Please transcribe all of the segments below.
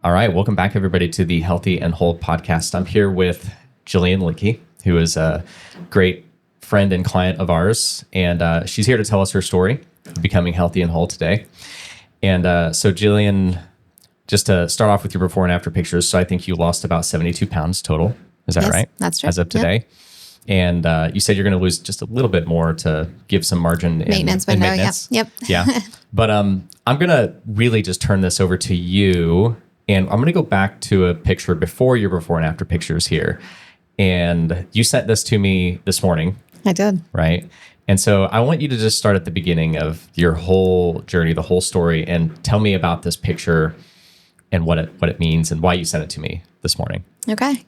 All right. Welcome back, everybody, to the Healthy and Whole podcast. I'm here with Jillian Lickey, who is a great friend and client of ours. And she's here to tell us her story of becoming healthy and whole today. And so, Jillian, just to start off with your before and after pictures. So I think you lost about 72 pounds total. Is that right? That's true. As of today. Yep. And you said you're going to lose just a little bit more to give some margin maintenance in window. maintenance. Yep. Yeah. But I'm going to really just turn this over to you. And I'm going to go back to a picture before your before and after pictures here. And you sent this to me this morning. I did. Right. And so I want you to just start at the beginning of your whole journey, the whole story, and tell me about this picture and what it means and why you sent it to me this morning. Okay.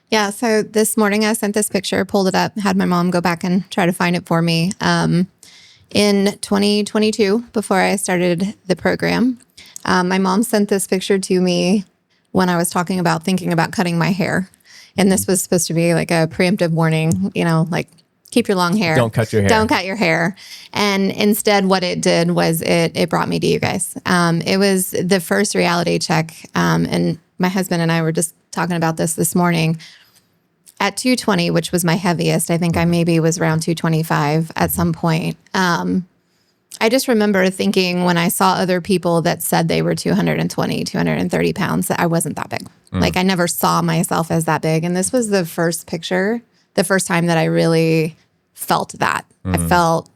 Yeah. So this morning I sent this picture, pulled it up, had my mom go back and try to find it for me. In 2022, before I started the program, my mom sent this picture to me when I was thinking about cutting my hair. And this was supposed to be like a preemptive warning, like keep your long hair. Don't cut your hair. Don't cut your hair. And instead what it did was it brought me to you guys. It was the first reality check. And my husband and I were just talking about this morning. At 220, which was my heaviest, I think I maybe was around 225 at some point. I just remember thinking when I saw other people that said they were 220, 230 pounds, that I wasn't that big. Like I never saw myself as that big. And this was the first time that I really felt that. I felt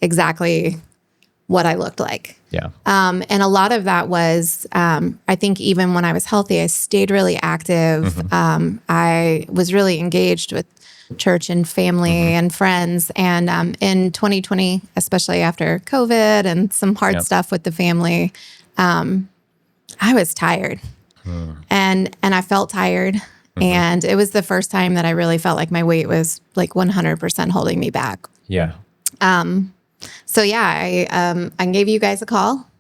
exactly what I looked like. Yeah. And a lot of that was, I think even when I was healthy, I stayed really active. I was really engaged with church and family and friends. And in 2020, especially after COVID and some hard stuff with the family, I was tired and I felt tired. And it was the first time that I really felt like my weight was like 100% holding me back. Yeah. So yeah, I gave you guys a call,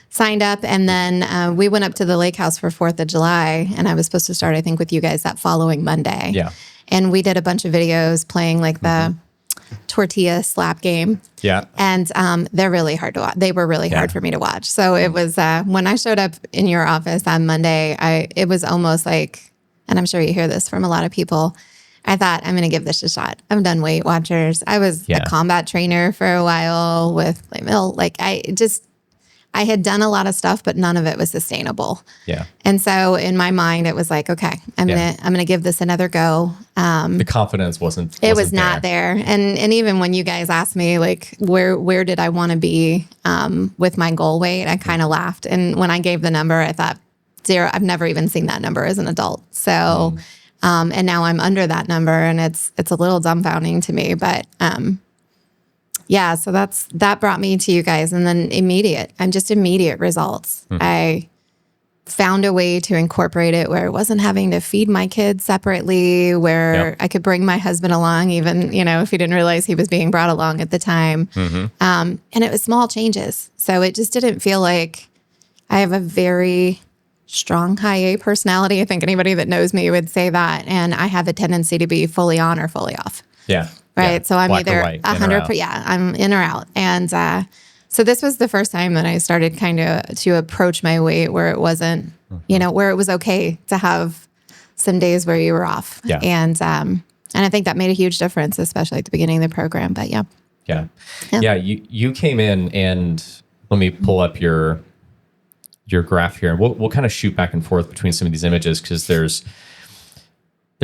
signed up, and then we went up to the lake house for 4th of July, and I was supposed to start, I think, with you guys that following Monday. Yeah. And we did a bunch of videos playing like the tortilla slap game. Yeah. And they're really hard to watch. They were really hard for me to watch. So it was, when I showed up in your office on Monday, it was almost like, and I'm sure you hear this from a lot of people, I thought, I'm going to give this a shot. I've done Weight Watchers. I was a combat trainer for a while with I had done a lot of stuff, but none of it was sustainable. Yeah. And so in my mind, it was like, okay, I'm gonna give this another go. The confidence wasn't not there. And even when you guys asked me like where did I want to be with my goal weight, I kind of laughed. And when I gave the number, I thought 0. I've never even seen that number as an adult. So. And now I'm under that number, and it's a little dumbfounding to me, but so that brought me to you guys, and then immediate results. I found a way to incorporate it where I wasn't having to feed my kids separately, where I could bring my husband along, even if he didn't realize he was being brought along at the time. And it was small changes, so it just didn't feel like I have a very strong high A personality. I think anybody that knows me would say that. And I have a tendency to be fully on or fully off. Yeah. Right. Yeah. So I'm Black either 100%. Yeah, I'm in or out. And so this was the first time that I started kind of to approach my weight where it wasn't, where it was okay to have some days where you were off. Yeah. And I think that made a huge difference, especially at the beginning of the program. But yeah. You came in, and let me pull up your graph here, and we'll kind of shoot back and forth between some of these images because there's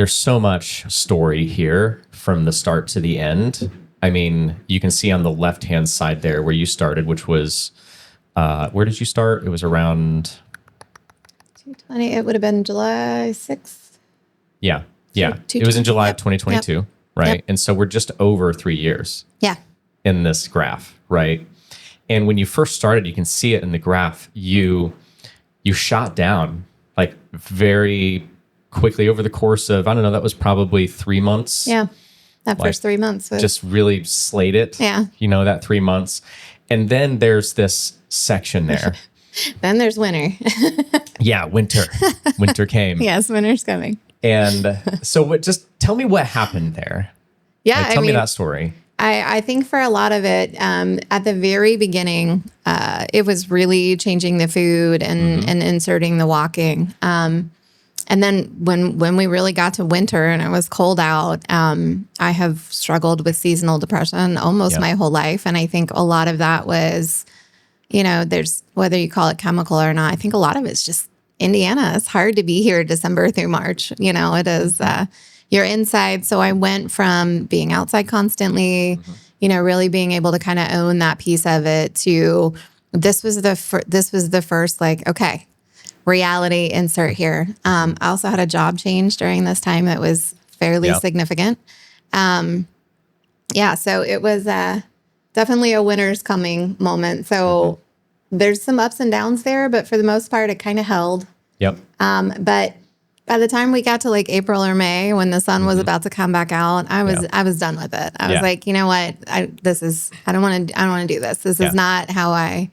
so much story here from the start to the end. I mean, you can see on the left-hand side there where you started, which was, where did you start? It was around 220. It would have been July 6th. Yeah. It was in July of 2022, right? Yep. And so we're just over 3 years. Yeah. In this graph, right? And when you first started, you can see it in the graph, you shot down like very quickly over the course of, I don't know, that was probably 3 months. Yeah. That first 3 months. Just really slayed it. Yeah. That 3 months. And then there's this section there. Then there's winter. Yeah, winter. Winter came. Yes, winter's coming. And so just tell me what happened there. Yeah. Tell me that story. I think for a lot of it, at the very beginning, it was really changing the food and inserting the walking. And then when we really got to winter and it was cold out, I have struggled with seasonal depression almost my whole life. And I think a lot of that was, there's, whether you call it chemical or not, I think a lot of it's just Indiana. It's hard to be here December through March. It is, you're inside. So I went from being outside constantly, really being able to kind of own that piece of it to this was the first like, okay, reality insert here. I also had a job change during this time that was fairly significant. So it was definitely a winter's coming moment. So there's some ups and downs there, but for the most part, it kind of held. Yep. But by the time we got to like April or May, when the sun was about to come back out, I was done with it. I was like, you know what? I don't want to do this. This is not how I.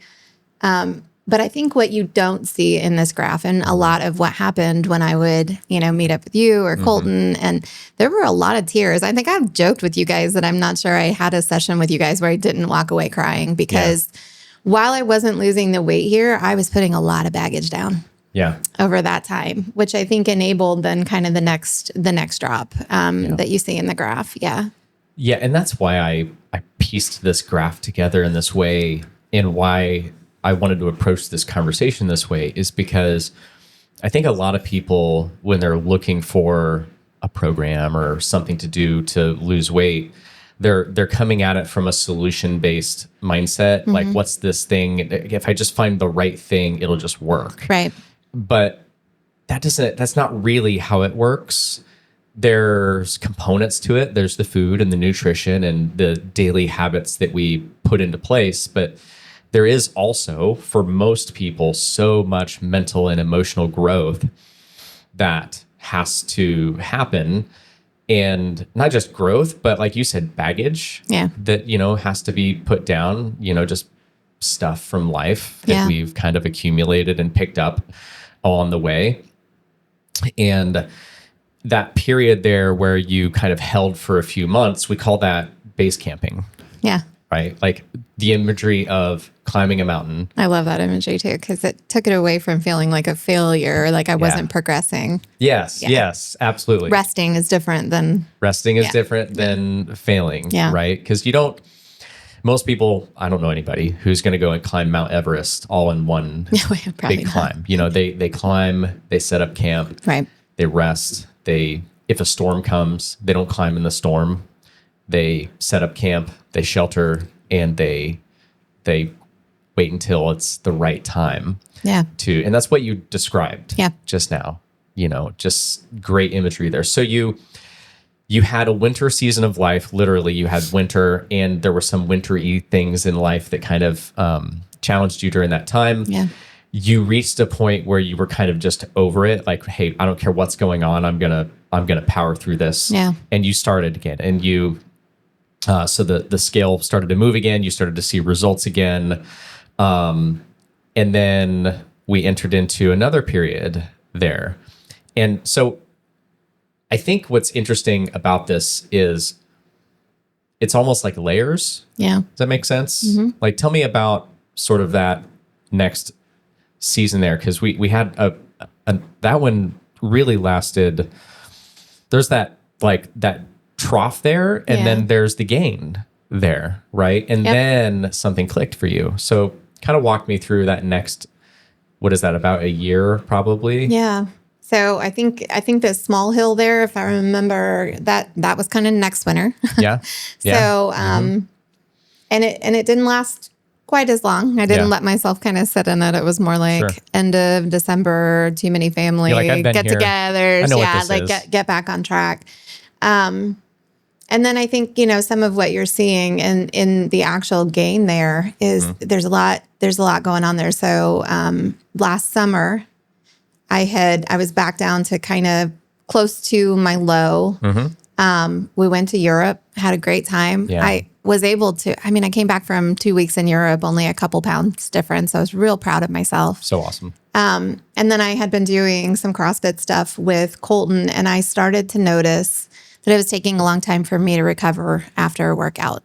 But I think what you don't see in this graph, and a lot of what happened when I would, meet up with you or Colton, and there were a lot of tears. I think I've joked with you guys that I'm not sure I had a session with you guys where I didn't walk away crying because while I wasn't losing the weight here, I was putting a lot of baggage down. Over that time, which I think enabled then kind of the next drop that you see in the graph. Yeah, and that's why I pieced this graph together in this way, and why I wanted to approach this conversation this way is because I think a lot of people, when they're looking for a program or something to do to lose weight, they're coming at it from a solution-based mindset. Like, what's this thing? If I just find the right thing, it'll just work. Right. But that's not really how it works. There's components to it. There's the food and the nutrition and the daily habits that we put into place. But there is also, for most people, so much mental and emotional growth that has to happen. And not just growth, but like you said, baggage that, has to be put down, just stuff from life that we've kind of accumulated and picked up on the way. And that period there where you kind of held for a few months, we call that base camping. Yeah. Right? Like the imagery of climbing a mountain. I love that imagery too, because it took it away from feeling like a failure, like I wasn't progressing. Yes, absolutely. Resting is different than failing, right? Because most people, I don't know anybody who's going to go and climb Mount Everest all in one big climb. They climb, they set up camp, right? They rest. If a storm comes, they don't climb in the storm. They set up camp, they shelter, and they wait until it's the right time. And that's what you described just now. Just great imagery there. So you had a winter season of life. Literally, you had winter, and there were some wintry things in life that kind of challenged you during that time. You reached a point where you were kind of just over it. Like, hey, I don't care what's going on. I'm gonna power through this. And you started again, and you. So the scale started to move again. You started to see results again, and then we entered into another period there. And so I think what's interesting about this is it's almost like layers. Does that make sense? Like, tell me about sort of that next season there, because we had that one really lasted. There's that trough there, and then there's the gain there, right? And then something clicked for you. So kind of walk me through that next, what is that, about a year probably? So I think the small hill there, if I remember, that was kind of next winter. So and it didn't last quite as long. I didn't let myself kind of sit in it. It was more like end of December, too many family get-togethers, get back on track. And then I think, some of what you're seeing in the actual gain there is there's a lot going on there. So last summer, I was back down to kind of close to my low. We went to Europe, had a great time. I was able to, I came back from 2 weeks in Europe, only a couple pounds difference. So I was real proud of myself. So awesome. And then I had been doing some CrossFit stuff with Colton, and I started to notice that it was taking a long time for me to recover after a workout.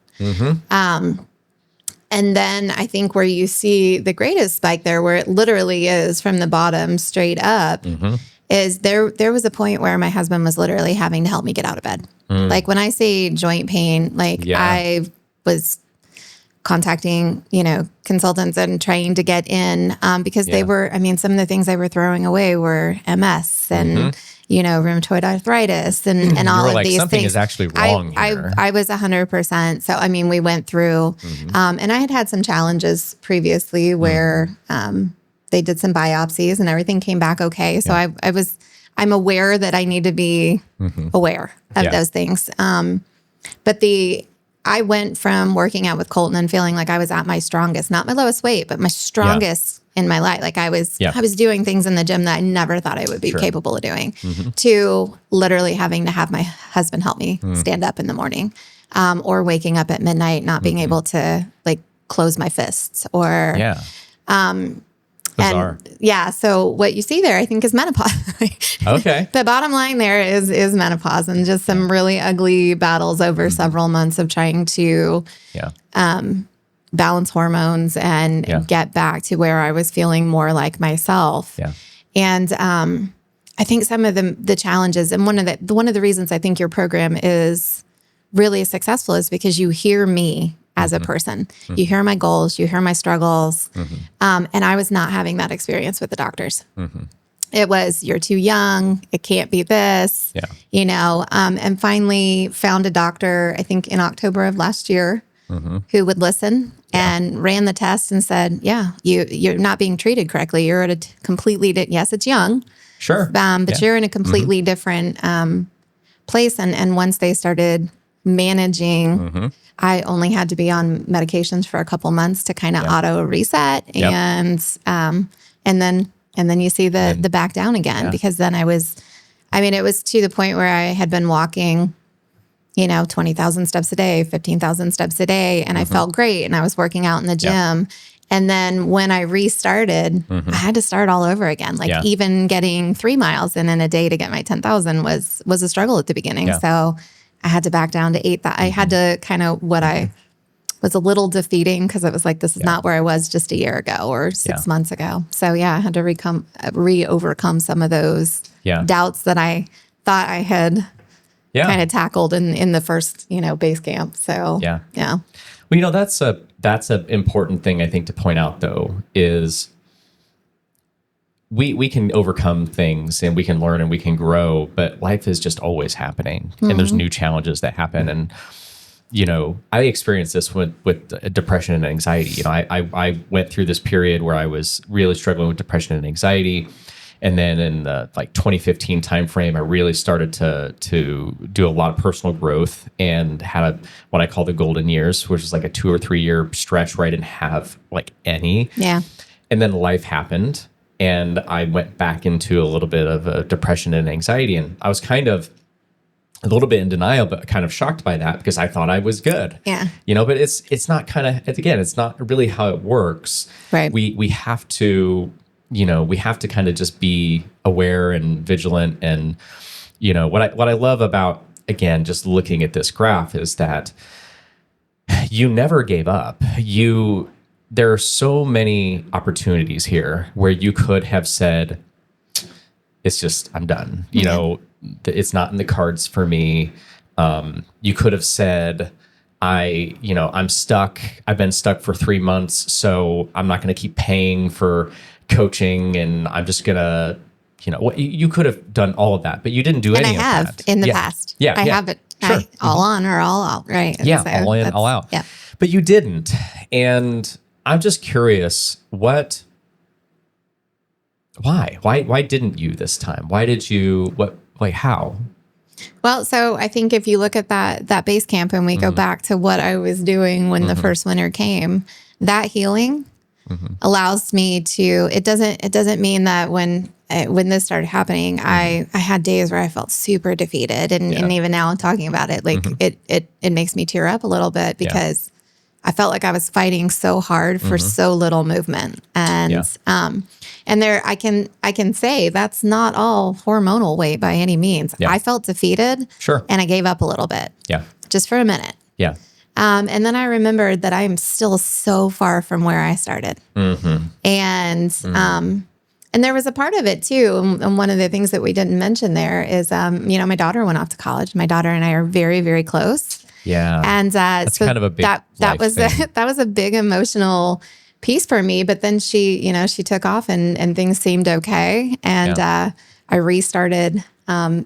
And then I think where you see the greatest spike there, where it literally is from the bottom straight up, is there was a point where my husband was literally having to help me get out of bed. Like when I say joint pain, like I was contacting, consultants and trying to get in because they were, some of the things they were throwing away were MS and, rheumatoid arthritis and all of these something things. Is actually wrong here. I was 100%. So, we went through, and I had some challenges previously where they did some biopsies and everything came back okay. So I'm aware that I need to be aware of those things. But I went from working out with Colton and feeling like I was at my strongest, not my lowest weight, but my strongest in my life. Like I was doing things in the gym that I never thought I would be capable of doing, to literally having to have my husband help me stand up in the morning, or waking up at midnight, not being able to like close my fists or, Bizarre. And so what you see there, I think, is menopause. Okay. The bottom line there is menopause and just some really ugly battles over several months of trying to balance hormones and get back to where I was feeling more like myself. Yeah. And I think some of the challenges, and one of the reasons I think your program is really successful is because you hear me as a person. You hear my goals, you hear my struggles. And I was not having that experience with the doctors. It was, you're too young, it can't be this, and finally found a doctor, I think in October of last year, who would listen and ran the test and said, you're not being treated correctly. You're at a completely, yes, it's young. Sure. But you're in a completely different place. And once they started managing, I only had to be on medications for a couple months to kind of auto reset. And then you see the back down again, because then it was to the point where I had been walking, 20,000 steps a day, 15,000 steps a day. And I felt great. And I was working out in the gym. And then when I restarted, I had to start all over again. Like even getting 3 miles in a day to get my 10,000 was a struggle at the beginning. So I had to back down to 8. That I had to kind of, what I was a little defeating, because it was like, this is not where I was just a year ago or 6 months ago. So I had to overcome some of those doubts that I thought I had kind of tackled in the first, base camp. So Well, that's an important thing I think to point out though, is we can overcome things and we can learn and we can grow, but life is just always happening and there's new challenges that happen. And, I experienced this with depression and anxiety. I went through this period where I was really struggling with depression and anxiety. And then in the 2015 timeframe, I really started to do a lot of personal growth and had what I call the golden years, which is like a 2 or 3 year stretch where I didn't have any. Yeah. And then life happened. And I went back into a little bit of a depression and anxiety. And I was kind of a little bit in denial, but kind of shocked by that because I thought I was good. Yeah. But it's not it's not really how it works. Right. We have to, we have to kind of just be aware and vigilant. And, what I love about, again, just looking at this graph is that you never gave up. There are so many opportunities here where you could have said, it's just, I'm done. It's not in the cards for me. You could have said, I'm stuck. I've been stuck for 3 months, so I'm not going to keep paying for coaching and I'm just going to, you could have done all of that, but you didn't do any of that. And I have in the past. Yeah. I have it all on or all out, right? Yeah, so all in, all out. Yeah. But you didn't. And I'm just curious, why didn't you this time? Why did you, how? Well, so I think if you look at that base camp and we go back to what I was doing when the first winter came, that healing allows me to, it doesn't mean that when this started happening, I had days where I felt super defeated. And even now I'm talking about it, it makes me tear up a little bit because I felt like I was fighting so hard for so little movement. And and there I can say that's not all hormonal weight by any means. I felt defeated. Sure. And I gave up a little bit. Yeah. Just for a minute. Yeah. And then I remembered that I am still so far from where I started. And there was a part of it too. And one of the things that we didn't mention there is, my daughter went off to college. My daughter and I are very, very close. Yeah. And that's so kind of a big that was thing. that was a big emotional piece for me. But then she took off and things seemed okay. And I restarted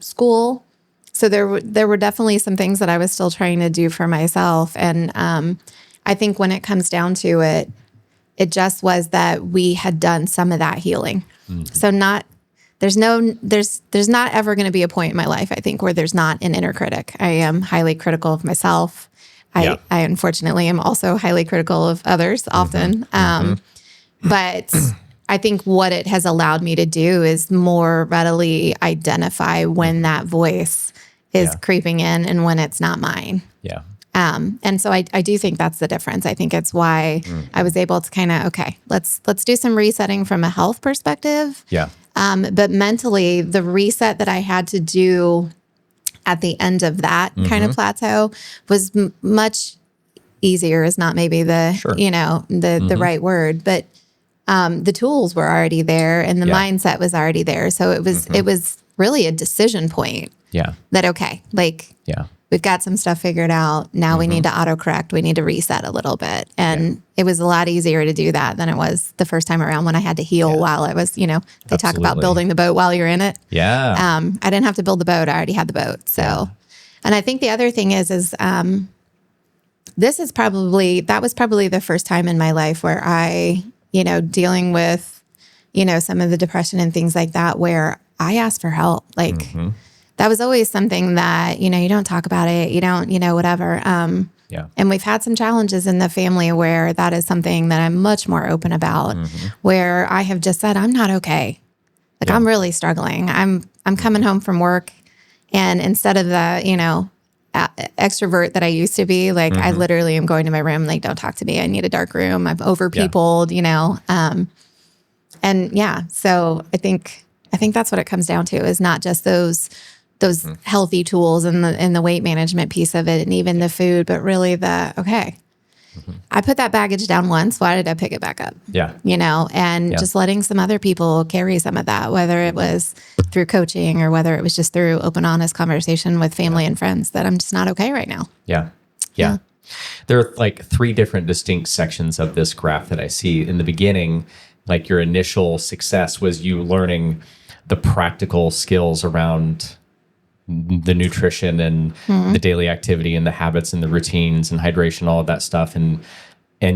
school. So there were definitely some things that I was still trying to do for myself. And I think when it comes down to it, it just was that we had done some of that healing. So there's not ever going to be a point in my life, I think, where there's not an inner critic. I am highly critical of myself. I unfortunately am also highly critical of others often. But I think what it has allowed me to do is more readily identify when that voice is creeping in and when it's not mine. Yeah. And so I do think that's the difference. I think it's why I was able to kind of, okay, let's do some resetting from a health perspective. Yeah. But mentally, the reset that I had to do at the end of that kind of plateau was much easier, is not maybe the, the right word, but the tools were already there and the mindset was already there. So it was really a decision point. Yeah. That, okay, we've got some stuff figured out. Now we need to autocorrect. We need to reset a little bit. And it was a lot easier to do that than it was the first time around when I had to heal while I was, they talk about building the boat while you're in it. Yeah. I didn't have to build the boat. I already had the boat. So, and I think the other thing is that was probably the first time in my life where I, dealing with, some of the depression and things like that, where I asked for help. Like, that was always something that, you don't talk about it. You don't, whatever. And we've had some challenges in the family where that is something that I'm much more open about, where I have just said, I'm not okay. Like, I'm really struggling. I'm coming home from work, and instead of the, extrovert that I used to be, like, I literally am going to my room, like, don't talk to me. I need a dark room. I've over peopled, so I think that's what it comes down to, is not just those healthy tools and the weight management piece of it and even the food, but really I put that baggage down once. Why did I pick it back up? Yeah. Just letting some other people carry some of that, whether it was through coaching or whether it was just through open, honest conversation with family and friends, that I'm just not okay right now. Yeah. Yeah. There are like 3 different distinct sections of this graph that I see. In the beginning, like, your initial success was you learning the practical skills around the nutrition and the daily activity and the habits and the routines and hydration, all of that stuff. And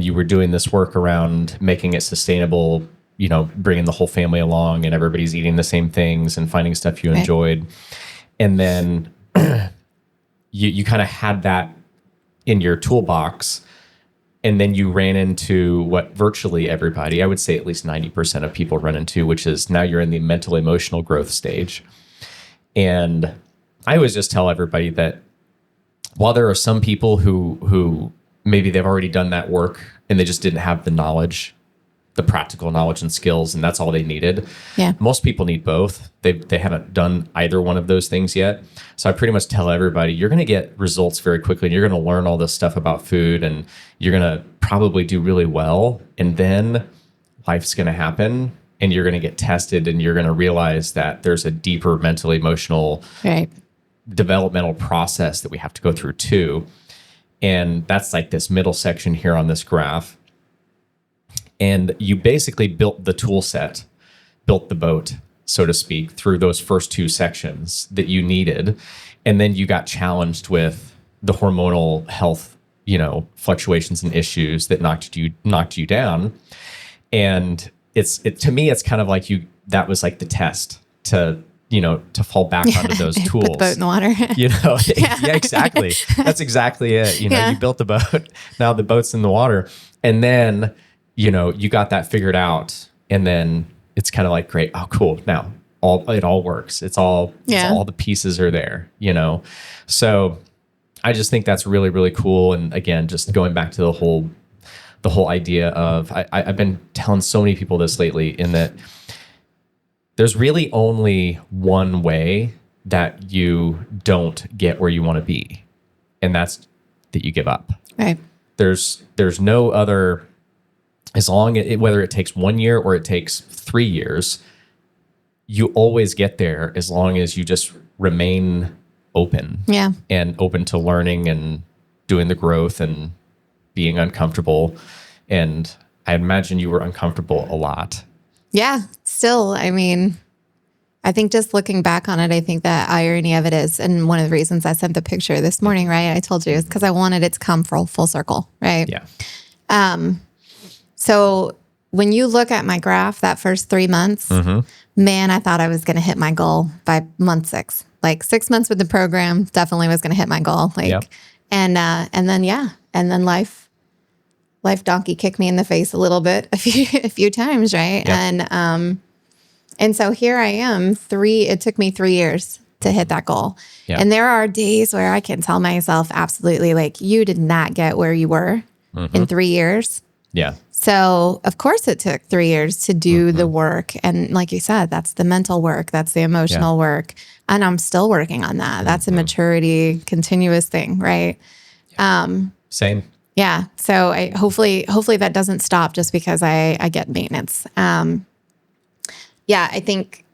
you were doing this work around making it sustainable, bringing the whole family along and everybody's eating the same things and finding stuff you enjoyed. And then you kind of had that in your toolbox. And then you ran into what virtually everybody, I would say at least 90% of people run into, which is now you're in the mental emotional growth stage. And I always just tell everybody that while there are some people who maybe they've already done that work and they just didn't have the knowledge, the practical knowledge and skills, and that's all they needed. Yeah. Most people need both. They haven't done either one of those things yet. So I pretty much tell everybody, you're going to get results very quickly, and you're going to learn all this stuff about food, and you're going to probably do really well. And then life's going to happen, and you're going to get tested, and you're going to realize that there's a deeper mental, emotional, developmental process that we have to go through too. And that's like this middle section here on this graph. And you basically built the tool set, built the boat, so to speak, through those first 2 sections that you needed. And then you got challenged with the hormonal health, fluctuations and issues that knocked you down. And to me, it's kind of like that was like the test to fall back onto those tools. Put the boat in the water. Yeah, exactly. That's exactly it. You built the boat, now the boat's in the water. And then, you got that figured out, and then it's kind of like, great. Oh, cool. Now it all works. It's all the pieces are there, So I just think that's really, really cool. And again, just going back to the whole idea of, I've been telling so many people this lately, in that there's really only one way that you don't get where you want to be. And that's that you give up. Right. There's no other, as long as whether it takes 1 year or it takes 3 years, you always get there as long as you just remain open. Yeah. And open to learning and doing the growth and being uncomfortable. And I imagine you were uncomfortable a lot. Yeah. Still, I mean, I think just looking back on it, I think the irony of it is, and one of the reasons I sent the picture this morning, right? I told you is because I wanted it to come full circle, right? Yeah. So when you look at my graph, that first 3 months, man, I thought I was going to hit my goal by month 6. Like 6 months with the program, definitely was going to hit my goal. Like, Yep. and then life donkey kicked me in the face a little bit, a few times, right? Yep. And so here I am. It took me 3 years to hit that goal. Yeah. And there are days where I can tell myself absolutely, like, you did not get where you were in 3 years. Yeah. So of course it took 3 years to do the work. And like you said, that's the mental work, that's the emotional work. And I'm still working on that. That's a maturity, continuous thing, right? Same. Yeah. So hopefully that doesn't stop just because I get maintenance. Yeah, I think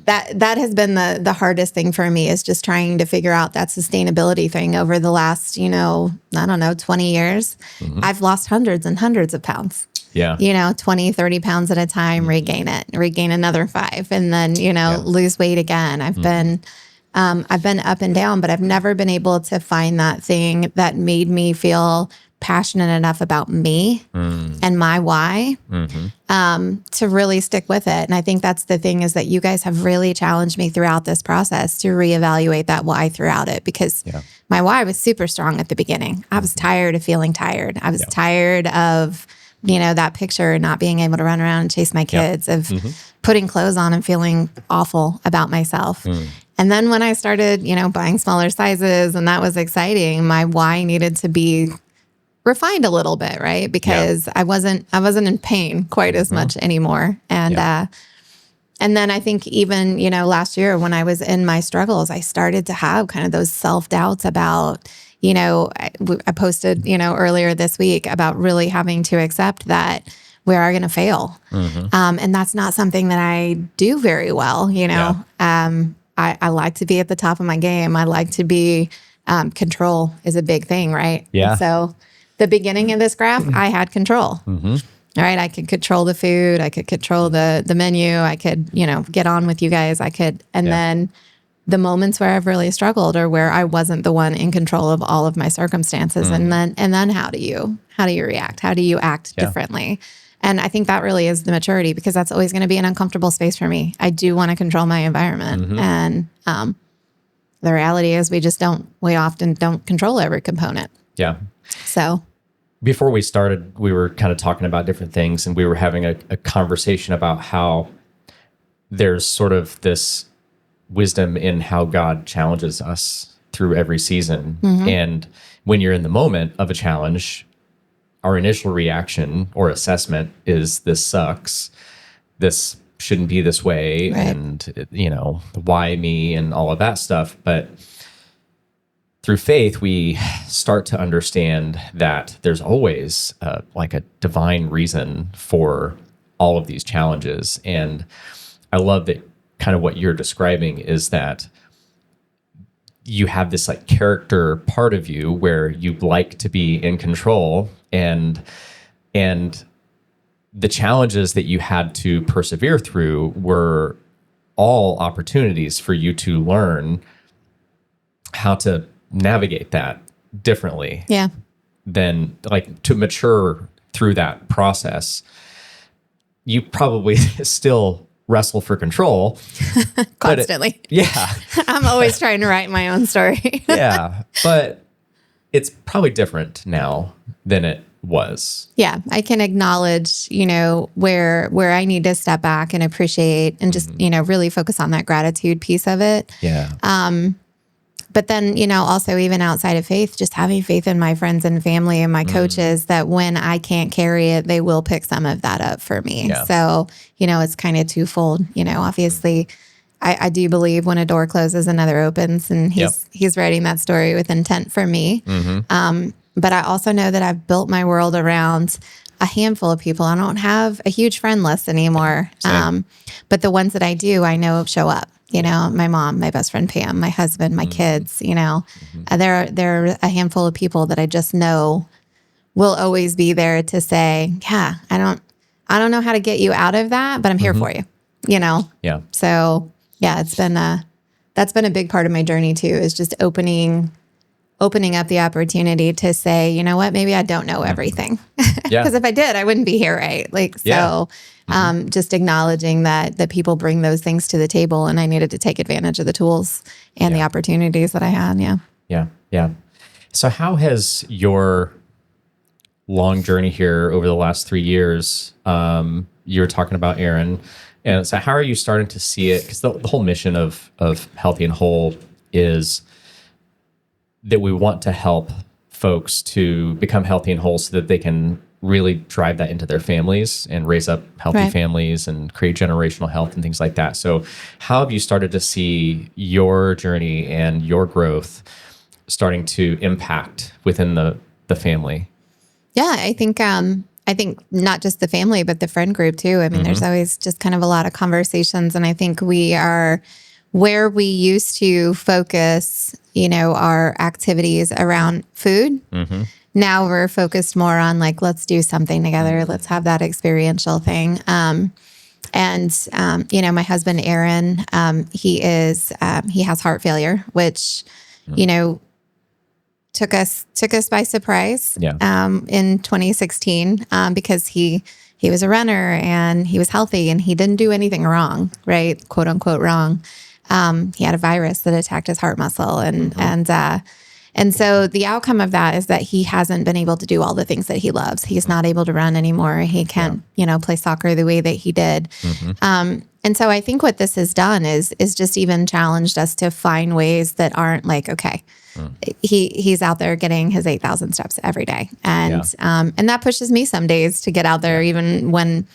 that has been the hardest thing for me, is just trying to figure out that sustainability thing over the last, 20 years. I've lost hundreds and hundreds of pounds. Yeah. 20, 30 pounds at a time, regain another 5, and then, lose weight again. I've been up and down, but I've never been able to find that thing that made me feel passionate enough about me and my why to really stick with it. And I think that's the thing, is that you guys have really challenged me throughout this process to reevaluate that why throughout it, because my why was super strong at the beginning. I was tired of feeling tired. I was tired of, that picture, not being able to run around and chase my kids, of putting clothes on and feeling awful about myself. And then when I started, buying smaller sizes, and that was exciting, my why needed to be refined a little bit, right? Because I wasn't in pain quite as much anymore. And then I think even, last year when I was in my struggles, I started to have kind of those self-doubts about, I posted, earlier this week about really having to accept that we are going to fail. And that's not something that I do very well. I like to be at the top of my game. I like to be, control is a big thing, right? Yeah. And so the beginning of this graph, I had control. All right. I could control the food. I could control the menu. I could, get on with you guys. And then the moments where I've really struggled are where I wasn't the one in control of all of my circumstances. And then how do you react? How do you act differently? And I think that really is the maturity, because that's always going to be an uncomfortable space for me. I do want to control my environment. And the reality is we often don't control every component. Yeah. So before we started, we were kind of talking about different things, and we were having a conversation about how there's sort of this wisdom in how God challenges us through every season. And when you're in the moment of a challenge, our initial reaction or assessment is, this sucks. This shouldn't be this way. Right. And, why me and all of that stuff. But through faith, we start to understand that there's always like a divine reason for all of these challenges. And I love that kind of what you're describing is that you have this like character part of you where you like to be in control, and the challenges that you had to persevere through were all opportunities for you to learn how to navigate that differently. yeah, Than like to mature through that process. You probably still wrestle for control constantly. I'm always trying to write my own story. Yeah, but it's probably different now than it was. Yeah, I can acknowledge, where I need to step back and appreciate and just, really focus on that gratitude piece of it. Yeah. But then, also even outside of faith, just having faith in my friends and family and my coaches, that when I can't carry it, they will pick some of that up for me. Yeah. So, it's kind of twofold. Obviously, I do believe when a door closes, another opens, and he's writing that story with intent for me. But I also know that I've built my world around a handful of people. I don't have a huge friend list anymore. But the ones that I do, I know show up. You know, my mom, my best friend Pam, my husband, my kids. You know, there are a handful of people that I just know will always be there to say, yeah, I don't know how to get you out of that, but I'm here for you. You know. Yeah. So yeah, that's been a big part of my journey too. Is just opening up the opportunity to say, you know what, maybe I don't know everything. Because if I did, I wouldn't be here, right? Like, so just acknowledging that people bring those things to the table, and I needed to take advantage of the tools and the opportunities that I had. Yeah. So how has your long journey here over the last 3 years, you were talking about Aaron, and so how are you starting to see it? Because the whole mission of Healthy and Whole is that we want to help folks to become healthy and whole so that they can really drive that into their families and raise up healthy families and create generational health and things like that. So how have you started to see your journey and your growth starting to impact within the family? Yeah, I think not just the family, but the friend group too. I mean, there's always just kind of a lot of conversations, and I think we are where we used to focus, you know, our activities around food. Now we're focused more on like, let's do something together. Let's have that experiential thing. You know, my husband, Aaron, he has heart failure, which, you know, took us by surprise in 2016 because he was a runner and he was healthy and he didn't do anything wrong, right? Quote unquote wrong. He had a virus that attacked his heart muscle, and so the outcome of that is that he hasn't been able to do all the things that he loves. He's not able to run anymore. He can't, you know, play soccer the way that he did. And so I think what this has done is just even challenged us to find ways that aren't like, okay, he's out there getting his 8,000 steps every day, and that pushes me some days to get out there, even when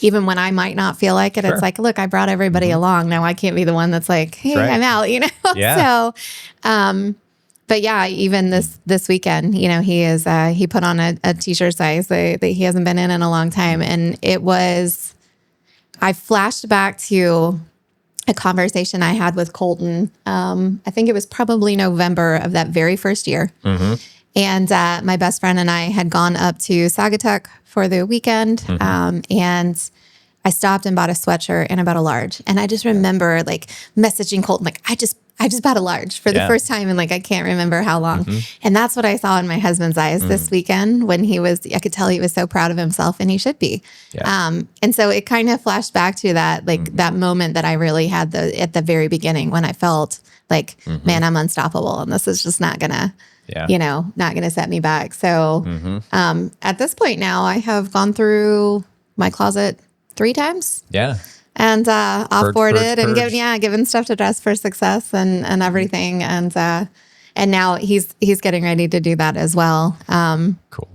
I might not feel like it. It's like, look, I brought everybody along. Now I can't be the one that's like, hey, I'm out, you know? So, but yeah, even this weekend, you know, he put on a t-shirt size that he hasn't been in a long time. And I flashed back to a conversation I had with Colton. I think it was probably November of that very first year. And my best friend and I had gone up to Saugatuck for the weekend. And I stopped and bought a sweatshirt and I bought a large. And I just remember like messaging Colton, like, I just bought a large for the first time in like, I can't remember how long. And that's what I saw in my husband's eyes this weekend when I could tell he was so proud of himself, and he should be. And so it kind of flashed back to that, like that moment that I really had at the very beginning when I felt like, man, I'm unstoppable and this is just not gonna, you know, not gonna set me back. So at this point now, I have gone through my closet 3 times. And offboarded and given stuff to Dress for Success and everything. And now he's getting ready to do that as well. Cool.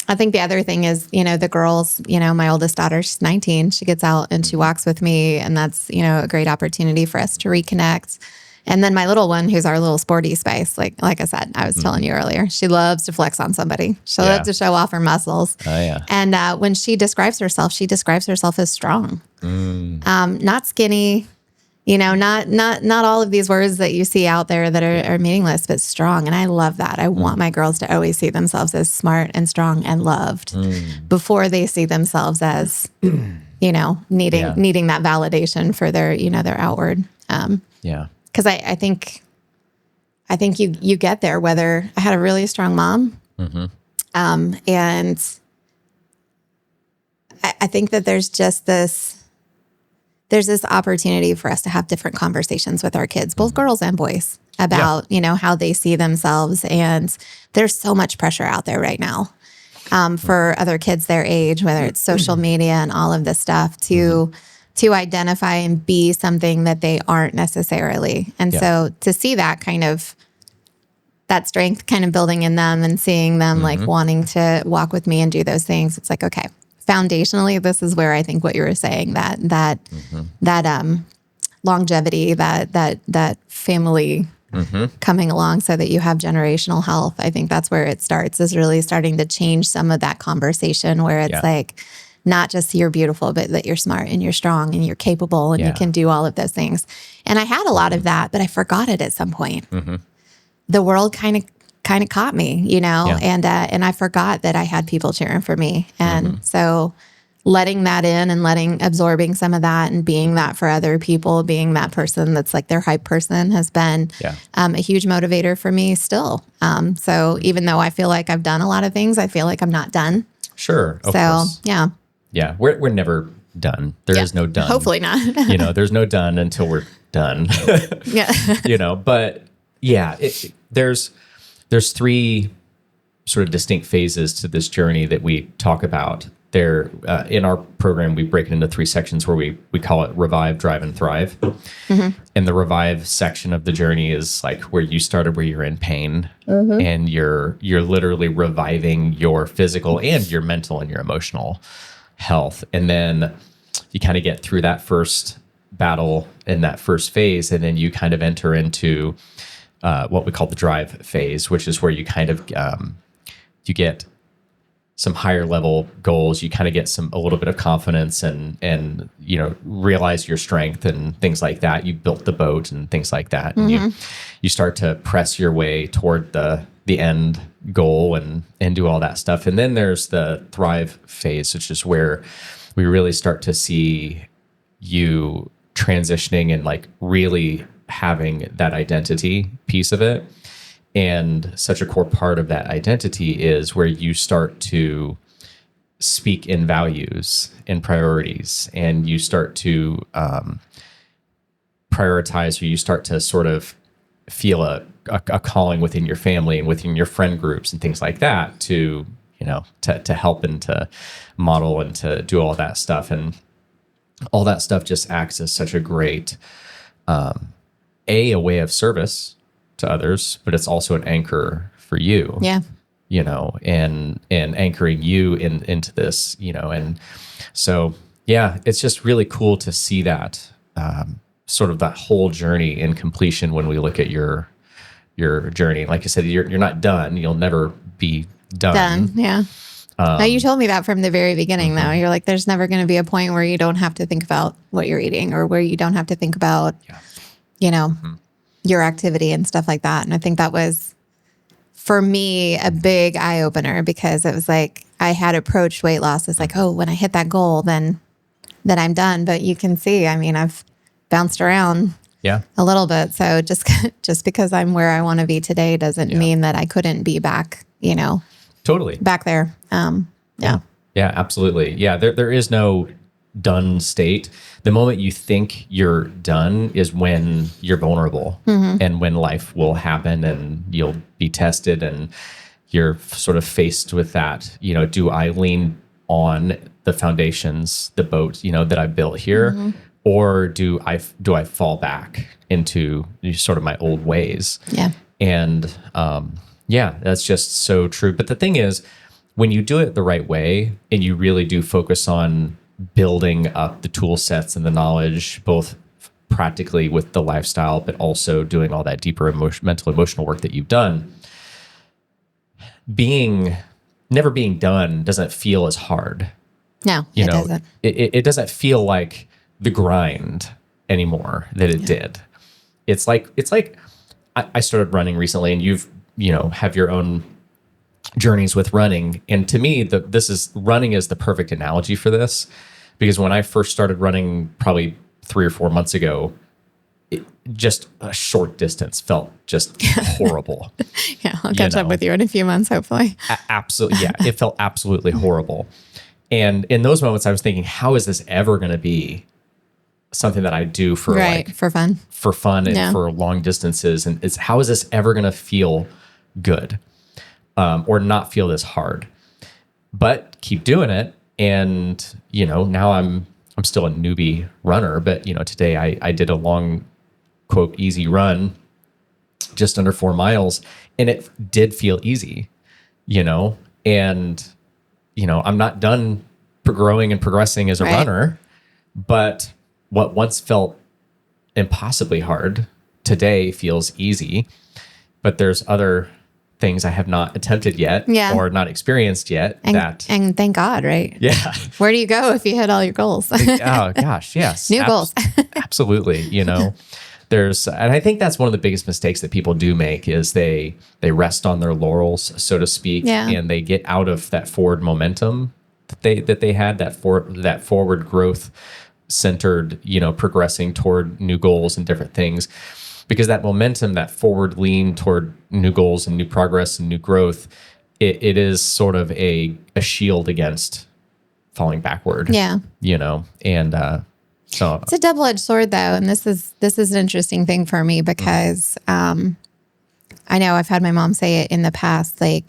I think the other thing is, you know, the girls, you know, my oldest daughter, she's 19, she gets out and she walks with me, and that's, you know, a great opportunity for us to reconnect. And then my little one, who's our little sporty spice, like I said, I was telling you earlier, she loves to flex on somebody. She loves to show off her muscles. And when she describes herself as strong, not skinny, you know, not all of these words that you see out there that are meaningless, but strong. And I love that. I want my girls to always see themselves as smart and strong and loved before they see themselves as, you know, needing that validation for their, you know, their outward. Because I think you get there, whether I had a really strong mom. And I think that there's this opportunity for us to have different conversations with our kids, both girls and boys, about, you know, how they see themselves. And there's so much pressure out there right now for other kids their age, whether it's social media and all of this stuff, to identify and be something that they aren't necessarily. And so to see that kind of, that strength kind of building in them and seeing them like wanting to walk with me and do those things, it's like, okay, foundationally, this is where I think what you were saying, that longevity, that family coming along so that you have generational health. I think that's where it starts, is really starting to change some of that conversation where it's like, not just you're beautiful, but that you're smart and you're strong and you're capable and you can do all of those things. And I had a lot of that, but I forgot it at some point. The world kind of caught me, you know, and I forgot that I had people cheering for me. And so letting that in and absorbing some of that and being that for other people, being that person that's like their hype person, has been a huge motivator for me still. So even though I feel like I've done a lot of things, I feel like I'm not done. Sure. Of so course. yeah, we're never done. There is no done. Hopefully not. You know, there's no done until we're done. You know, but there's three sort of distinct phases to this journey that we talk about. There, in our program, we break it into three sections where we call it Revive, Drive, and Thrive. And the Revive section of the journey is like where you started, where you're in pain, and you're literally reviving your physical and your mental and your emotional health. And then you kind of get through that first battle in that first phase, and then you kind of enter into what we call the Drive phase, which is where you kind of you get some higher level goals. You kind of get a little bit of confidence and you know, realize your strength and things like that. You built the boat and things like that. And you start to press your way toward the end goal and do all that stuff. And then there's the Thrive phase, which is where we really start to see you transitioning and like really having that identity piece of it. And such a core part of that identity is where you start to speak in values and priorities, and you start to prioritize, or you start to sort of feel a calling within your family and within your friend groups and things like that to, you know, to help and to model and to do all that stuff. And all that stuff just acts as such a great, a way of service to others, but it's also an anchor for you. Yeah. You know, and anchoring you into this, you know. And so, yeah, it's just really cool to see that sort of that whole journey in completion when we look at your journey. Like I said, you're not done. You'll never be done. Yeah. Now, you told me that from the very beginning, though. You're like, there's never going to be a point where you don't have to think about what you're eating, or where you don't have to think about, you know, your activity and stuff like that. And I think that was, for me, a big eye opener, because it was like I had approached weight loss as like, oh, when I hit that goal, then I'm done. But you can see, I mean, I've bounced around a little bit. So just because I'm where I want to be today doesn't mean that I couldn't be back, you know, totally back there. Yeah, absolutely. Yeah, there is no done state. The moment you think you're done is when you're vulnerable, and when life will happen and you'll be tested, and you're sort of faced with that, you know, do I lean on the foundations, the boat, you know, that I built here, or do I fall back into sort of my old ways? Yeah. And that's just so true. But the thing is, when you do it the right way and you really do focus on building up the tool sets and the knowledge, both practically with the lifestyle, but also doing all that deeper mental, emotional work that you've done, never being done doesn't feel as hard. No, it doesn't. It doesn't feel like the grind anymore that it did. It's like I started running recently, and you've, you know, have your own journeys with running. And to me, running is the perfect analogy for this, because when I first started running probably 3 or 4 months ago, just a short distance felt just horrible. I'll catch up with you in a few months, hopefully. Absolutely. Yeah. It felt absolutely horrible. And in those moments I was thinking, how is this ever going to be something that I do for fun and for long distances? And how is this ever going to feel good? Or not feel this hard, but keep doing it. And, you know, now I'm still a newbie runner, but, you know, today I did a long, quote, easy run, just under 4 miles, and it did feel easy, you know. And, you know, I'm not done growing and progressing as a runner, but what once felt impossibly hard. Today feels easy, but there's other things I have not attempted yet or not experienced yet. And thank God, right? Yeah. Where do you go if you hit all your goals? Oh gosh, yes. New goals. Absolutely. And I think that's one of the biggest mistakes that people do make is they rest on their laurels, so to speak, and they get out of that forward momentum that they had, that forward growth centered, progressing toward new goals and different things. Because that momentum, that forward lean toward new goals and new progress and new growth, it is sort of a shield against falling backward. Yeah. And so it's a double-edged sword, though, and this is an interesting thing for me because I know I've had my mom say it in the past, like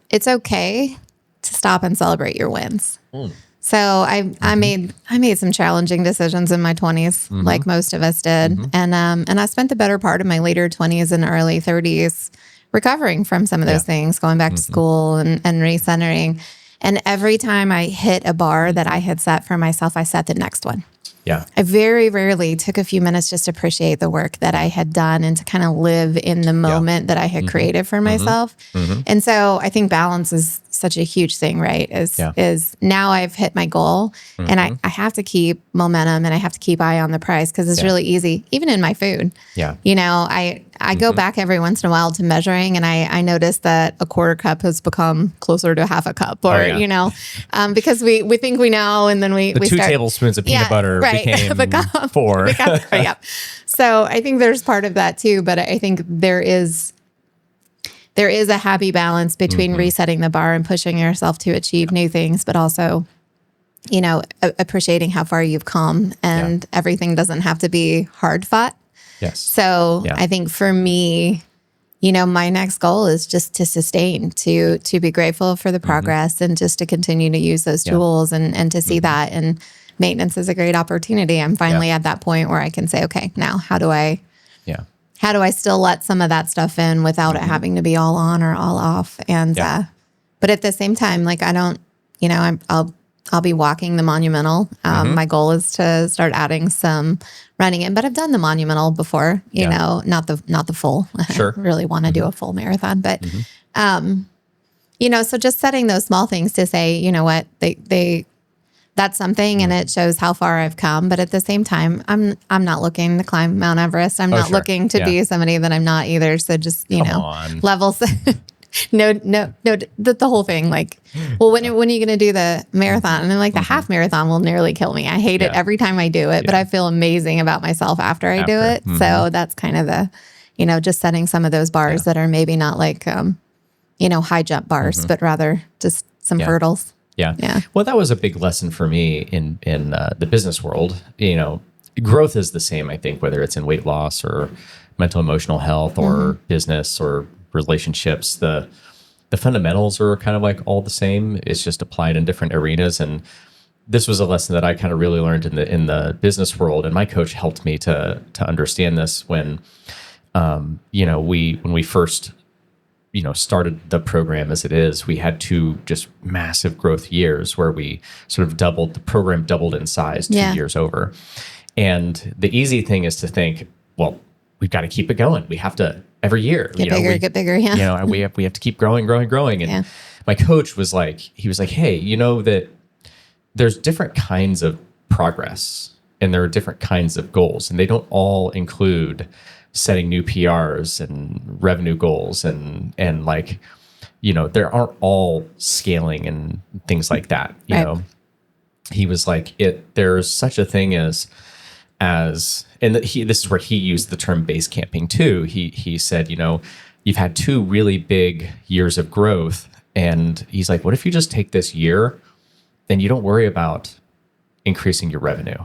it's okay to stop and celebrate your wins. So I made some challenging decisions in my 20s, like most of us did, and I spent the better part of my later 20s and early 30s recovering from some of those things, going back to school and recentering. And every time I hit a bar that I had set for myself, I set the next one. Yeah. I very rarely took a few minutes just to appreciate the work that I had done and to kind of live in the moment that I had created for myself. And so I think balance is such a huge thing, right? Is now I've hit my goal and I have to keep momentum and I have to keep eye on the prize because it's really easy, even in my food. Yeah. I go back every once in a while to measuring and I notice that a quarter cup has become closer to half a cup or, because we think we know and then we two start, tablespoons of peanut butter became the cup, 4. Yeah. So I think there's part of that too, but I think there is a happy balance between resetting the bar and pushing yourself to achieve new things, but also, appreciating how far you've come and everything doesn't have to be hard fought. Yes. So I think for me, my next goal is just to sustain, to be grateful for the progress and just to continue to use those tools and to see that. And maintenance is a great opportunity. I'm finally at that point where I can say, okay, now how do I still let some of that stuff in without it having to be all on or all off? And, but at the same time, like I don't, I'll be walking the Monumental. My goal is to start adding some running in, but I've done the Monumental before, not the full. Sure. I really want to do a full marathon, but, so just setting those small things to say, you know what, that's something and it shows how far I've come. But at the same time, I'm not looking to climb Mount Everest. I'm not looking to be somebody that I'm not either. So just, levels. No, the whole thing. Like, well, when are you going to do the marathon? And then like the half marathon will nearly kill me. I hate it every time I do it, but I feel amazing about myself after I do it. So that's kind of the, just setting some of those bars that are maybe not like, high jump bars, but rather just some hurdles. Yeah. Well, that was a big lesson for me in the business world. Growth is the same, I think, whether it's in weight loss or mental emotional health or business or relationships. The fundamentals are kind of like all the same. It's just applied in different arenas. And this was a lesson that I kind of really learned in the business world. And my coach helped me to understand this when we first started the program as it is. We had 2 just massive growth years where we sort of the program doubled in size 2 years over. And the easy thing is to think, well, we've got to keep it going. We have to every year get bigger. Yeah. We have to keep growing. And my coach was like, hey, that there's different kinds of progress and there are different kinds of goals and they don't all include setting new PRs and revenue goals and like, there aren't all scaling and things like that. You know, he was like, there's such a thing as, and this is where he used the term base camping too. He said, you've had 2 really big years of growth. And he's like, what if you just take this year and you don't worry about increasing your revenue?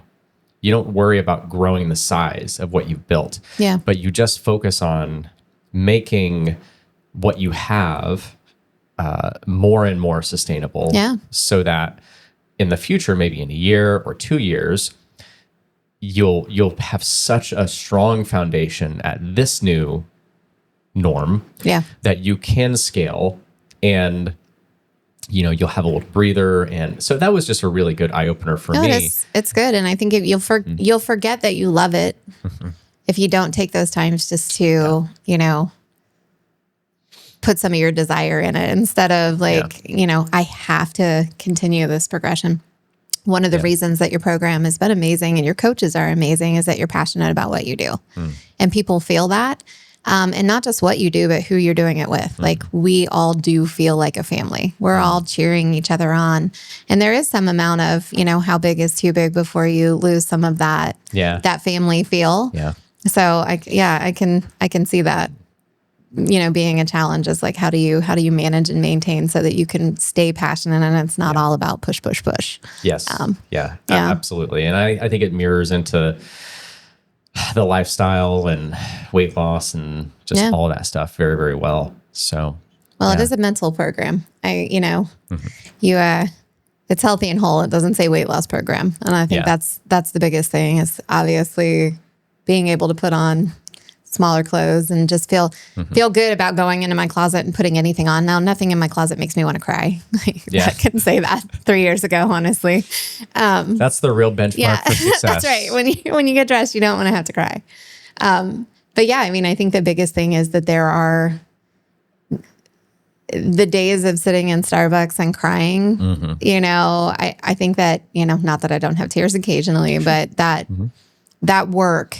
You don't worry about growing the size of what you've built, but you just focus on making what you have more and more sustainable so that in the future, maybe in a year or 2 years, you'll have such a strong foundation at this new norm that you can scale and you'll have a little breather. And so that was just a really good eye opener for No, me. it's good. And I think you'll forget that you love it if you don't take those times just to, put some of your desire in it instead of I have to continue this progression. One of the reasons that your program has been amazing and your coaches are amazing is that you're passionate about what you do. And people feel that. And not just what you do, but who you're doing it with. Like we all do feel like a family. We're all cheering each other on. And there is some amount of, how big is too big before you lose some of that, that family feel. Yeah. So I can see that, being a challenge is like, how do you manage and maintain so that you can stay passionate and it's not all about push. Yes. Absolutely. And I think it mirrors into the lifestyle and weight loss and just all that stuff very, very well. So, it is a mental program. It's healthy and whole. It doesn't say weight loss program. And I think that's the biggest thing is obviously being able to put on smaller clothes and just feel good about going into my closet and putting anything on. Now, nothing in my closet makes me want to cry. I couldn't say that 3 years ago, honestly. That's the real benchmark for success. That's right. When you get dressed, you don't want to have to cry. But yeah, I think the biggest thing is that there are the days of sitting in Starbucks and crying. I think that, not that I don't have tears occasionally, but that work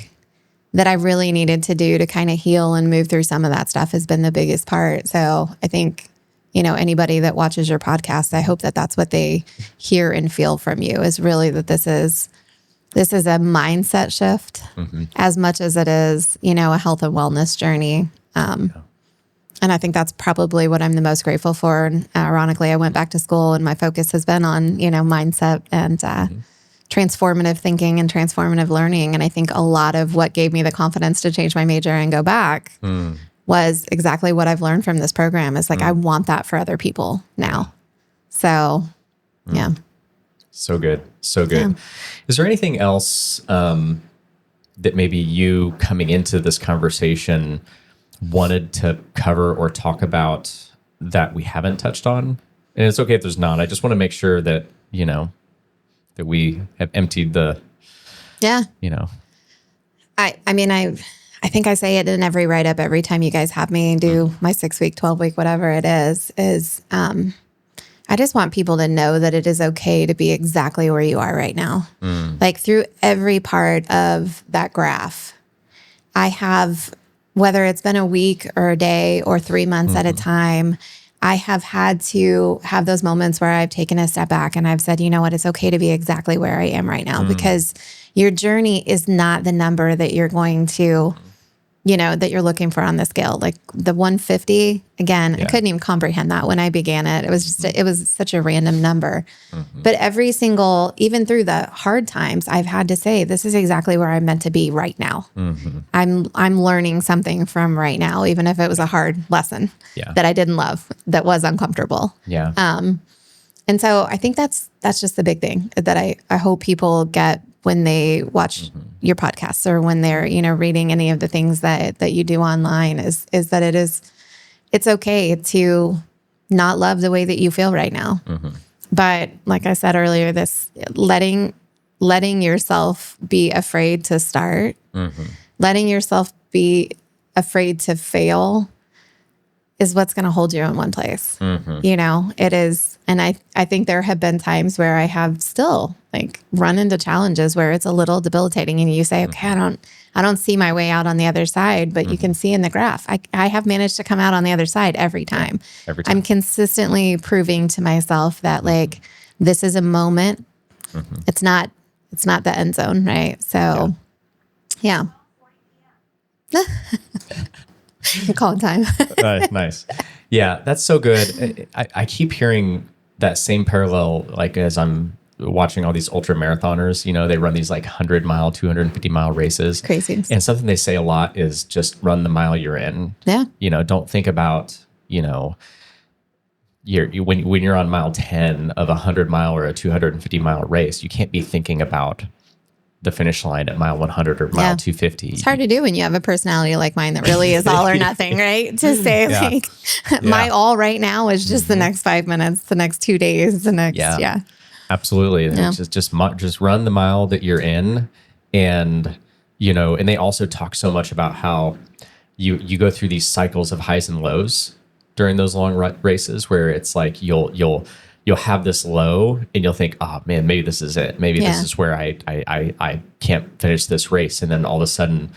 that I really needed to do to kind of heal and move through some of that stuff has been the biggest part. So I think, anybody that watches your podcast, I hope that that's what they hear and feel from you is really that this is a mindset shift as much as it is, a health and wellness journey. And I think that's probably what I'm the most grateful for. And ironically, I went back to school and my focus has been on, mindset and, transformative thinking and transformative learning. And I think a lot of what gave me the confidence to change my major and go back was exactly what I've learned from this program. It's like, I want that for other people now. So, yeah. So good. So good. Yeah. Is there anything else that maybe you coming into this conversation wanted to cover or talk about that we haven't touched on? And it's okay if there's not. I just want to make sure that, that we have emptied the, I think I say it in every write-up every time you guys have me do my 6-week, 12-week, whatever it is I just want people to know that it is okay to be exactly where you are right now. Like through every part of that graph, I have, whether it's been a week or a day or 3 months at a time, I have had to have those moments where I've taken a step back and I've said, you know what, it's okay to be exactly where I am right now because your journey is not the number that you're going to, that you're looking for on the scale. Like the 150, again, I couldn't even comprehend that when I began it. It was just, it was such a random number. But every single, even through the hard times, I've had to say, this is exactly where I'm meant to be right now. I'm learning something from right now, even if it was a hard lesson that I didn't love, that was uncomfortable. And so I think that's just the big thing that I hope people get when they watch your podcasts or when they're, reading any of the things that you do online is that it's okay to not love the way that you feel right now. But like I said earlier, this letting yourself be afraid to start, letting yourself be afraid to fail is what's going to hold you in one place. It is. And I think there have been times where I have still run into challenges where it's a little debilitating and you say, okay, I don't see my way out on the other side, but you can see in the graph, I have managed to come out on the other side every time. I'm consistently proving to myself that this is a moment. It's not the end zone. Right. So yeah. Call time. Nice. Yeah, that's so good. I keep hearing that same parallel, as I'm watching all these ultra marathoners, they run these 100-mile, 250-mile races. Crazy. And something they say a lot is just run the mile you're in. Yeah. Don't think about, when you're on mile 10 of a 100-mile or a 250-mile race, you can't be thinking about the finish line at mile 100 or mile 250. It's hard to do when you have a personality like mine that really is all or nothing, right? To say like my all right now is just the next 5 minutes, the next 2 days, the next, Absolutely. Just run the mile that you're in. And, and they also talk so much about how you go through these cycles of highs and lows during those long races, where it's like you'll have this low and you'll think, oh man, maybe this is it. Maybe this is where I can't finish this race. And then all of a sudden,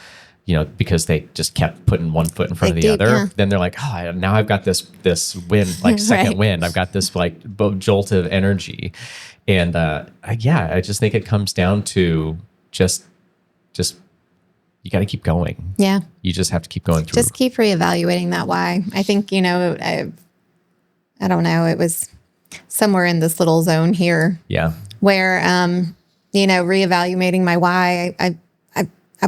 because they just kept putting one foot in front of the other, then they're like, oh, now I've got this wind, like second wind. I've got this like jolt of energy. And I just think it comes down to just you got to keep going. Yeah. You just have to keep going through. Just keep reevaluating that why. I think, I don't know, it was somewhere in this little zone here. Yeah. Where, reevaluating my why, I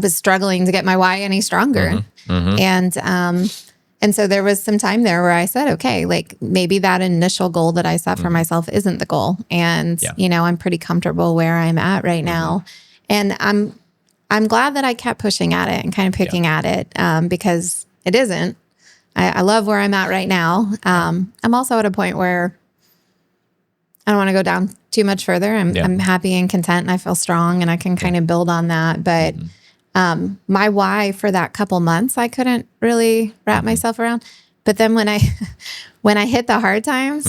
was struggling to get my why any stronger. And so there was some time there where I said, okay, like maybe that initial goal that I set for myself isn't the goal. And, I'm pretty comfortable where I'm at right now. And I'm glad that I kept pushing at it and kind of picking at it because it isn't. I love where I'm at right now. I'm also at a point where I don't want to go down too much further. I'm happy and content and I feel strong and I can kind of build on that. But my why for that couple months, I couldn't really wrap myself around. But then when I hit the hard times,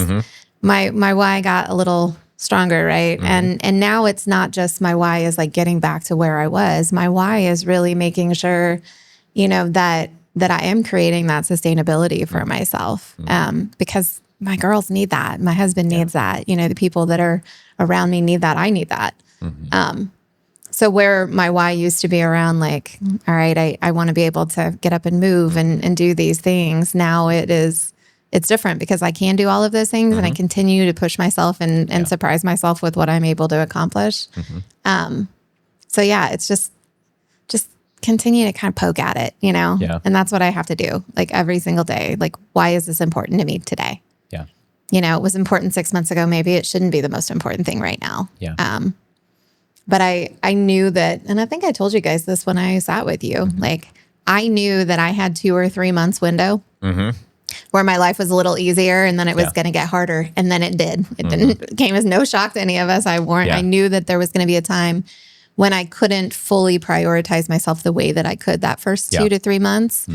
my why got a little stronger, right? And now it's not just my why is like getting back to where I was. My why is really making sure, that I am creating that sustainability for myself. Because my girls need that. My husband needs that. The people that are around me need that. I need that. So where my why used to be around like, all right, I want to be able to get up and move and do these things. Now it's different because I can do all of those things and I continue to push myself and surprise myself with what I'm able to accomplish. So it's just continue to kind of poke at it, and that's what I have to do like every single day. Like, why is this important to me today? It was important 6 months ago. Maybe it shouldn't be the most important thing right now. But I knew that, and I think I told you guys this when I sat with you, like I knew that I had 2 or 3 months window where my life was a little easier and then it was going to get harder. And then it did. It came as no shock to any of us. I knew that there was going to be a time when I couldn't fully prioritize myself the way that I could that first 2 to 3 months.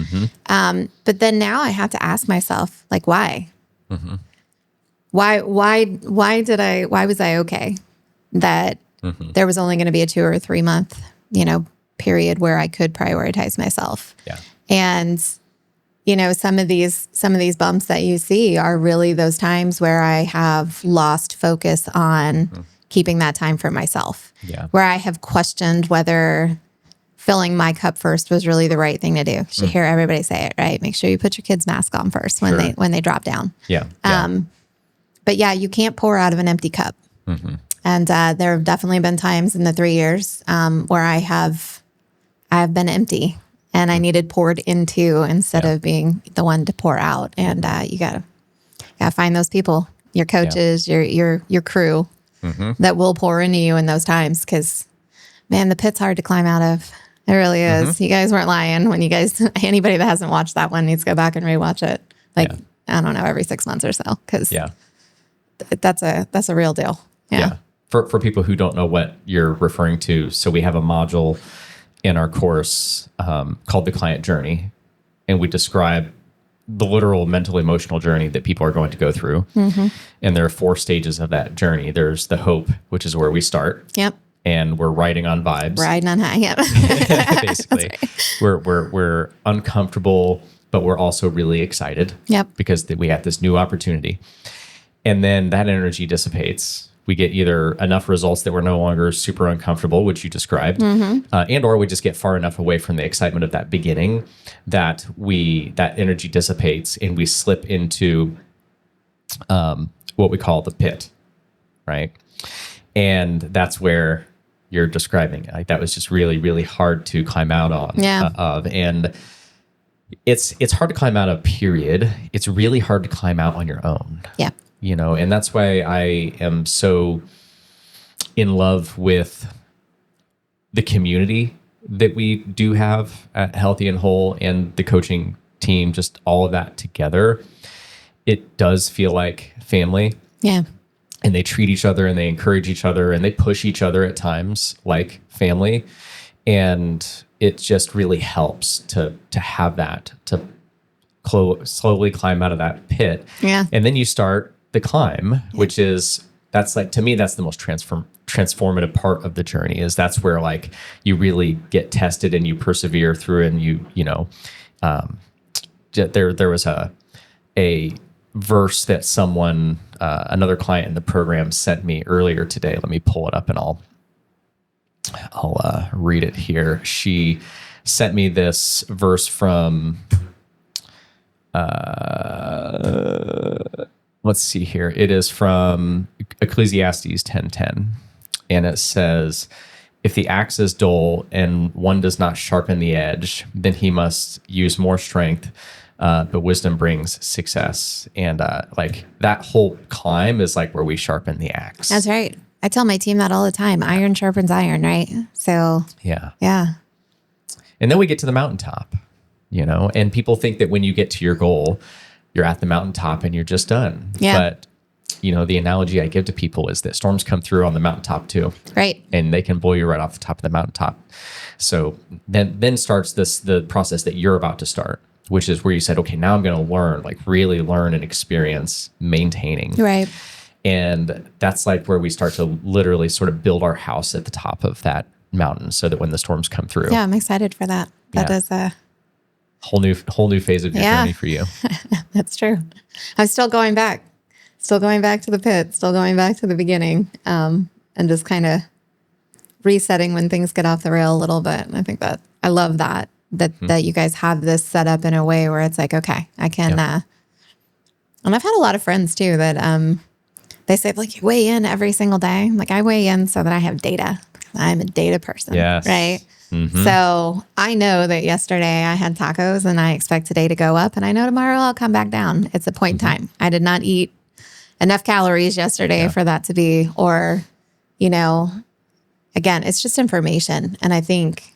But then now I have to ask myself, like, why? Why was I okay that there was only going to be a 2 or 3 month, period where I could prioritize myself. And, some of these bumps that you see are really those times where I have lost focus on keeping that time for myself, where I have questioned whether filling my cup first was really the right thing to do. You should hear everybody say it, right? Make sure you put your kid's mask on first when they drop down. But you can't pour out of an empty cup. And there have definitely been times in the 3 years where I have been empty and I needed poured into instead of being the one to pour out. And you gotta find those people, your coaches, your crew that will pour into you in those times. Because man, the pit's hard to climb out of. It really is. You guys weren't lying when anybody that hasn't watched that one needs to go back and rewatch it. Like I don't know, every 6 months or so. Because that's a real deal. For people who don't know what you're referring to, so we have a module in our course called the Client Journey, and we describe the literal mental emotional journey that people are going to go through. And there are 4 stages of that journey. There's the hope, which is where we start. And we're riding on vibes. Riding on high, Basically. We're uncomfortable, but we're also really excited. Because we have this new opportunity. And then that energy dissipates. We get either enough results that we're no longer super uncomfortable, which you described, and or we just get far enough away from the excitement of that beginning that that energy dissipates and we slip into what we call the pit, right? And that's where you're describing it. Like that was just really, really hard to climb out of. And it's hard to climb out of, period. It's really hard to climb out on your own. And that's why I am so in love with the community that we do have at Healthy and Whole and the coaching team, just all of that together, it does feel like family. Yeah. And they treat each other and they encourage each other and they push each other at times like family. And it just really helps to have that, to slowly climb out of that pit. Yeah. And then you start the climb, which is, that's like, to me, that's the most transformative part of the journey, is that's where like you really get tested and you persevere through, and there was a verse that someone, another client in the program sent me earlier today. Let me pull it up and I'll read it here. She sent me this verse from, let's see here. It is from Ecclesiastes 10:10. And it says, if the axe is dull and one does not sharpen the edge, then he must use more strength. But wisdom brings success. And like that whole climb is like where we sharpen the axe. That's right. I tell my team that all the time. Iron sharpens iron, right? So yeah. And then we get to the mountaintop, and people think that when you get to your goal, you're at the mountaintop and you're just done. Yeah. But, the analogy I give to people is that storms come through on the mountaintop too. Right. And they can blow you right off the top of the mountaintop. So then starts the process that you're about to start, which is where you said, okay, now I'm going to learn, like really learn and experience maintaining. Right. And that's like where we start to literally sort of build our house at the top of that mountain so that when the storms come through. Yeah, I'm excited for that. That is a whole new phase of your journey for you. That's true. I'm still going back to the pit, still going back to the beginning, and just kind of resetting when things get off the rail a little bit. And I think that I love that you guys have this set up in a way where it's like, okay, I can, and I've had a lot of friends too that, they say, like, you weigh in every single day. I'm like, I weigh in so that I have data. I'm a data person. Yes. Right. Mm-hmm. So I know that yesterday I had tacos and I expect today to go up, and I know tomorrow I'll come back down. It's a point in time. I did not eat enough calories yesterday for that to be, or, again, it's just information. And I think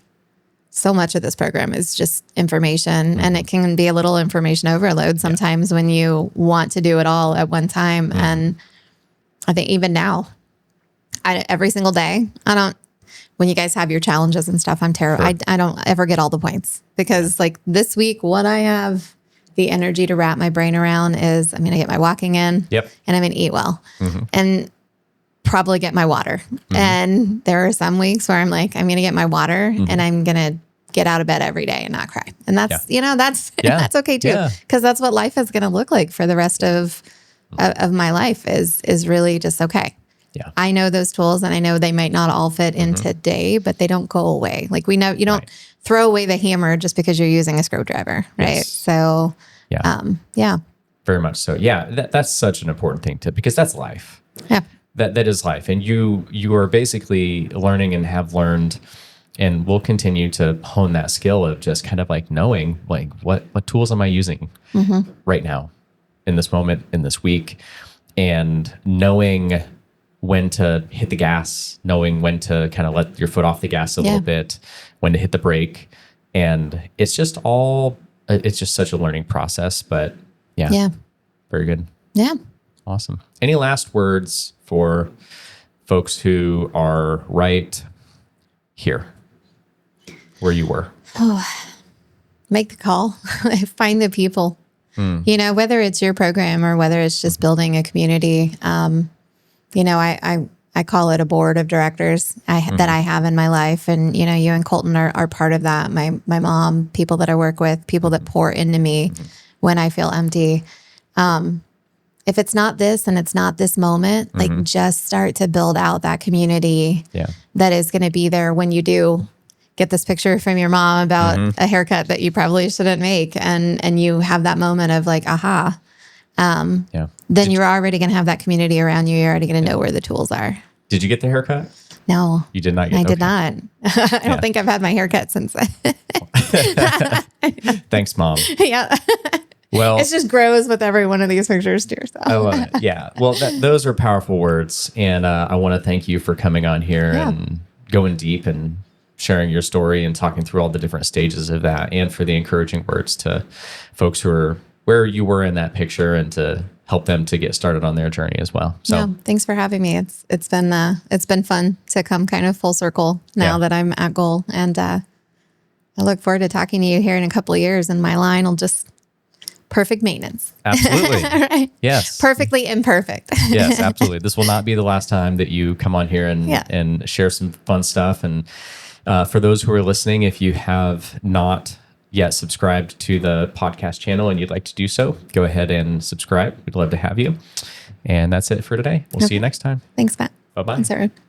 so much of this program is just information, and it can be a little information overload sometimes when you want to do it all at one time. And I think even now, every single day, when you guys have your challenges and stuff, I'm terrible. Sure. I don't ever get all the points, because like this week, what I have the energy to wrap my brain around is I'm going to get my walking in, and I'm going to eat well, and probably get my water. And there are some weeks where I'm like, I'm going to get my water and I'm going to get out of bed every day and not cry. And that's, that's okay too. Cause that's what life is going to look like for the rest of my life is really just okay. Yeah. I know those tools, and I know they might not all fit in today, but they don't go away. Like we know you don't throw away the hammer just because you're using a screwdriver. Right. Yes. So, very much so. Yeah. That's such an important thing because that's life. Yeah. That is life. And you are basically learning and have learned, and will continue to hone that skill of just kind of like knowing like what tools am I using right now in this moment, in this week, and knowing when to hit the gas, knowing when to kind of let your foot off the gas a little bit, when to hit the brake. And it's just such a learning process, but very good. Yeah. Awesome. Any last words for folks who are right here where you were? Make the call, find the people, whether it's your program or whether it's just building a community. I call it a board of directors that I have in my life. And, you and Colton are part of that. My mom, people that I work with, people that pour into me when I feel empty. If it's not this and it's not this moment, like just start to build out that community that is going to be there when you do get this picture from your mom about a haircut that you probably shouldn't make. And you have that moment of like, aha. Then you're already going to have that community around you. You're already going to know where the tools are. Did you get the haircut? No. You did not get I did not. I don't think I've had my haircut since then. Thanks, Mom. Yeah. Well, it just grows with every one of these pictures too. So. I love it. Yeah. Well, those are powerful words. And I want to thank you for coming on here and going deep and sharing your story and talking through all the different stages of that, and for the encouraging words to folks who are where you were in that picture and to help them to get started on their journey as well. So yeah, thanks for having me. It's been fun to come kind of full circle now that I'm at goal, and I look forward to talking to you here in a couple of years, and my line will just perfect maintenance. Absolutely. Right? Yes. Perfectly imperfect. Yes, absolutely. This will not be the last time that you come on here and share some fun stuff. And for those who are listening, if you have not yet subscribed to the podcast channel and you'd like to do so, go ahead and subscribe. We'd love to have you. And that's it for today. We'll see you next time. Thanks, Matt. Bye-bye. Thanks, everyone.